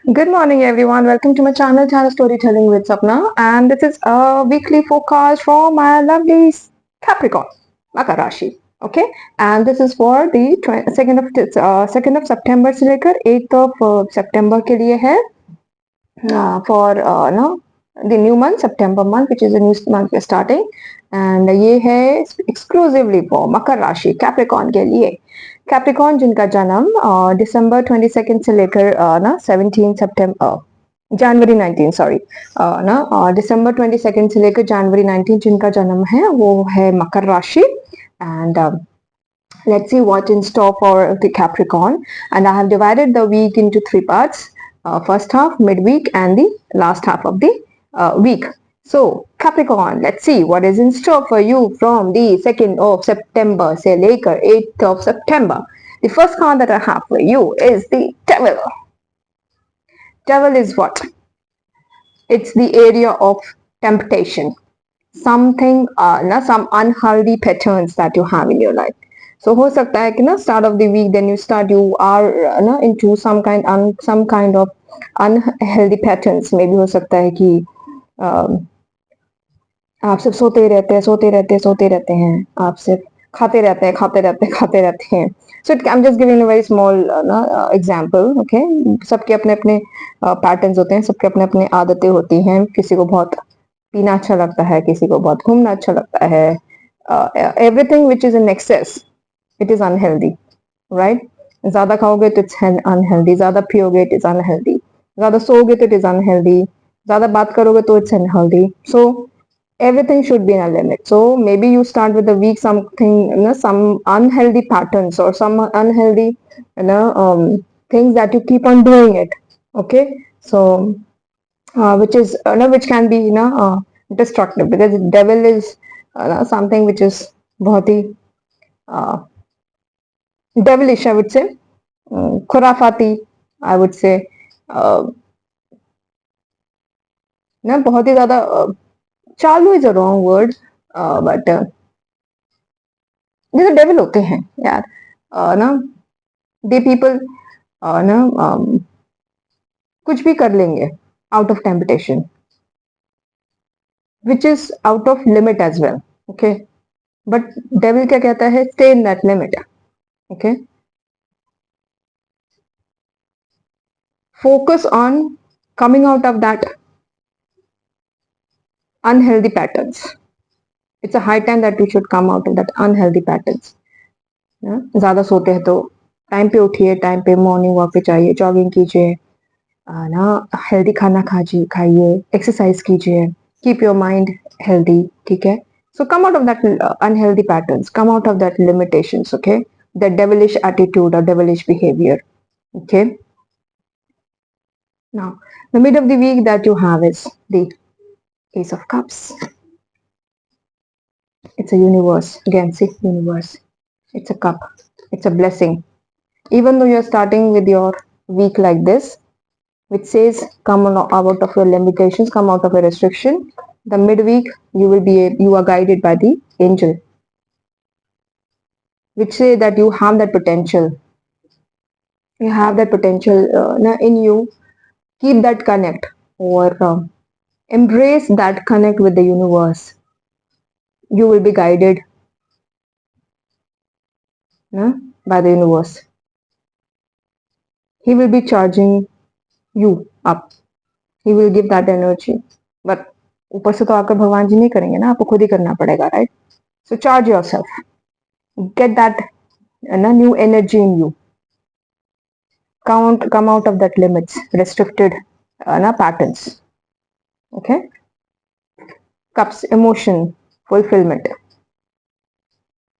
Good morning, everyone. Welcome to my channel Storytelling with Sapna. And this is a weekly forecast for my lovely Capricorn, Makar Rashi. Okay, and this is for the 2nd of September से लेकर 8th of September के लिए है for no the new month September month, which is a new month we're starting, and ये है exclusively for मकर राशि Capricorn के लिए. कैप्रिकॉन जिनका जन्म दिसंबर 22 से लेकर ना 17 सितंबर जनवरी 19 सॉरी ना दिसंबर 22 से लेकर जनवरी 19 जिनका जन्म है वो है मकर राशि. And let's see what in store for the Capricorn. And I have divided the week into three parts: first half, midweek, and the last half of the week. So Capricorn, let's see what is in store for you from the 2nd of September say later 8th of September. The first card that I have for you is the Devil. Devil is what? It's the area of temptation. Something some unhealthy patterns that you have in your life. So हो सकता है कि ना start of the week then you start you are ना into some kind of unhealthy patterns. Maybe हो सकता है कि आप सिर्फ सोते रहते हैं, आप सिर्फ खाते रहते हैं. So I'm just giving a very small example. Okay, सबके अपने अपने पैटर्न्स होते हैं, सबके अपने अपने आदतें होती हैं. किसी को बहुत पीना अच्छा लगता है, किसी को बहुत घूमना अच्छा लगता है. Everything which is in excess, it is unhealthy, right? ज्यादा खाओगे तो it's unhealthy, ज्यादा पियोगे it is unhealthy, ज्यादा सोओगे तो it is unhealthy, ज्यादा बात करोगे तो it's unhealthy. So everything should be in a limit. So maybe you start with the week something, some unhealthy patterns or some unhealthy, things that you keep on doing it. Okay, so which is which can be destructive, because devil is something which is बहुत ही devilish, I would say. खुराफाती, I would say. ना बहुत ही ज्यादा चालू is a wrong word, but जैसे devil होते हैं यार, ना दे पीपल ना कुछ भी कर लेंगे out of temptation, which is out of limit as well. Okay, but devil क्या कहता है? Stay in that limit. Okay, focus on coming out of that unhealthy patterns. It's a high time that we should come out of that unhealthy patterns. ज्यादा सोते हैं तो time पे उठिए, time पे मॉर्निंग वॉक पे जाइए, जॉगिंग कीजिए, ना हेल्दी खाना खाइए, एक्सरसाइज कीजिए, कीप योर माइंड हेल्दी. ठीक है, so come out of that unhealthy patterns, come out of that limitations. Okay, the devilish attitude or devilish behavior. Okay, now the mid of the week that you have is the Ace of Cups. It's a universe. Again, see, universe. It's a cup. It's a blessing. Even though you're starting with your week like this, which says come out of your limitations, come out of your restriction, the midweek you are guided by the angel, which say that you have that potential. You have that potential in you. Keep that connect, or embrace that connect with the universe. You will be guided by the universe. He will be charging you up. He will give that energy. But ऊपर से तो आकर भगवान जी नहीं करेंगे ना, आपको खुद ही करना पड़ेगा, right? So charge yourself. Get that new energy in you. Come out of that limits, restricted patterns. Okay. Cups, emotion, fulfillment.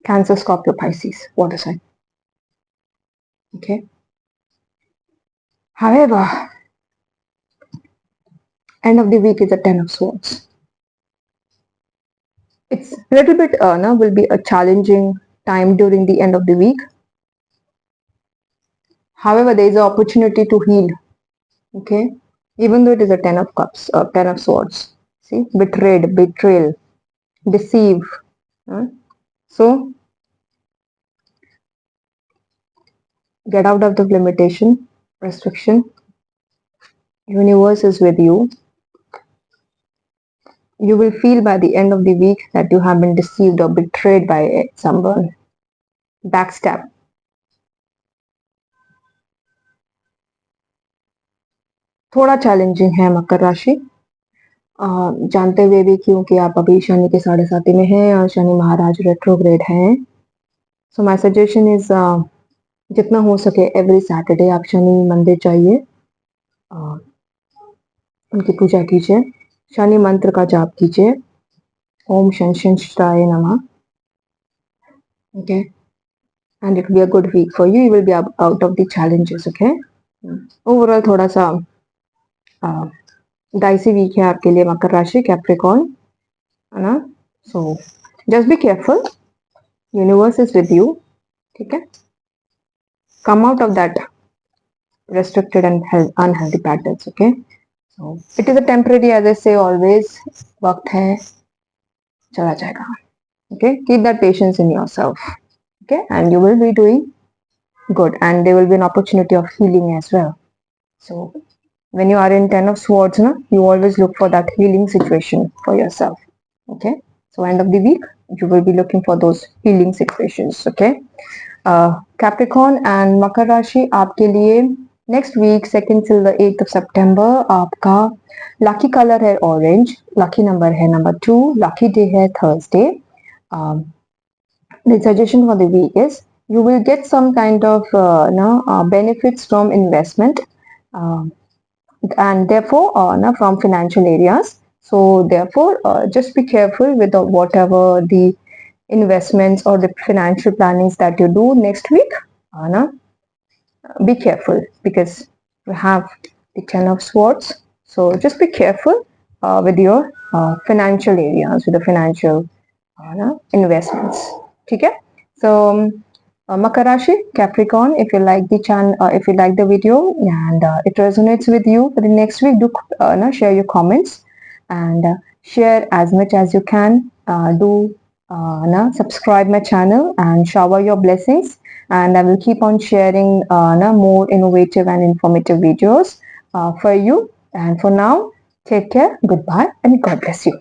Cancer, Scorpio, Pisces, water sign. Okay. However, end of the week is a 10 of Swords. It's a little bit will be a challenging time during the end of the week. However, there is an opportunity to heal. Okay, even though it is a 10 of Cups or 10 of Swords. See, betrayal, deceive. So get out of the limitation, restriction, Universe is with you. You will feel by the end of the week that you have been deceived or betrayed by someone. Backstab. थोड़ा challenging है मकर राशि, जानते हुए भी, क्योंकि आप अभी शनि के 7.5 में हैं और शनि महाराज रेट्रोग्रेड हैं. सो माय सजेशन इज जितना हो सके एवरी सैटरडे आप शनि मंदिर जाइए, उनकी पूजा कीजिए, शनि मंत्र का जाप कीजिए, ओम शंशाय नमः. Okay, and it will be a good week for you. You will be out of the challenges. Okay, overall थोड़ा सा डाइसी वीक है आपके लिए मकर राशि, कैप्रिकॉर्न, है ना. So just be careful, universe is with you. ठीक है, come out of that restricted and unhealthy patterns. Okay, so it is a temporary, as I say always, वक्त है, चला जाएगा. Okay, keep that patience in yourself. Okay, and you will be doing good, and there will be an opportunity of healing as well. So when you are in 10 of swords, no, you always look for that healing situation for yourself. Okay, so end of the week you will be looking for those healing situations. Okay, Capricorn and Makar Rashi, आपके लिए next week 2nd till the 8th of September आपका lucky color है orange, lucky number है number 2, lucky day है Thursday. The suggestion for the week is you will get some kind of benefits from investment, and therefore from financial areas. So therefore just be careful with whatever the investments or the financial plannings that you do next week. Be careful because you have the 10 of swords. So just be careful with your financial areas, with the financial investments. Okay, so Makar Rashi, Capricorn, if you like the channel, if you like the video and it resonates with you for the next week, do share your comments and share as much as you can. Do subscribe my channel and shower your blessings, and I will keep on sharing more innovative and informative videos for you. And for now, take care, goodbye, and God bless you.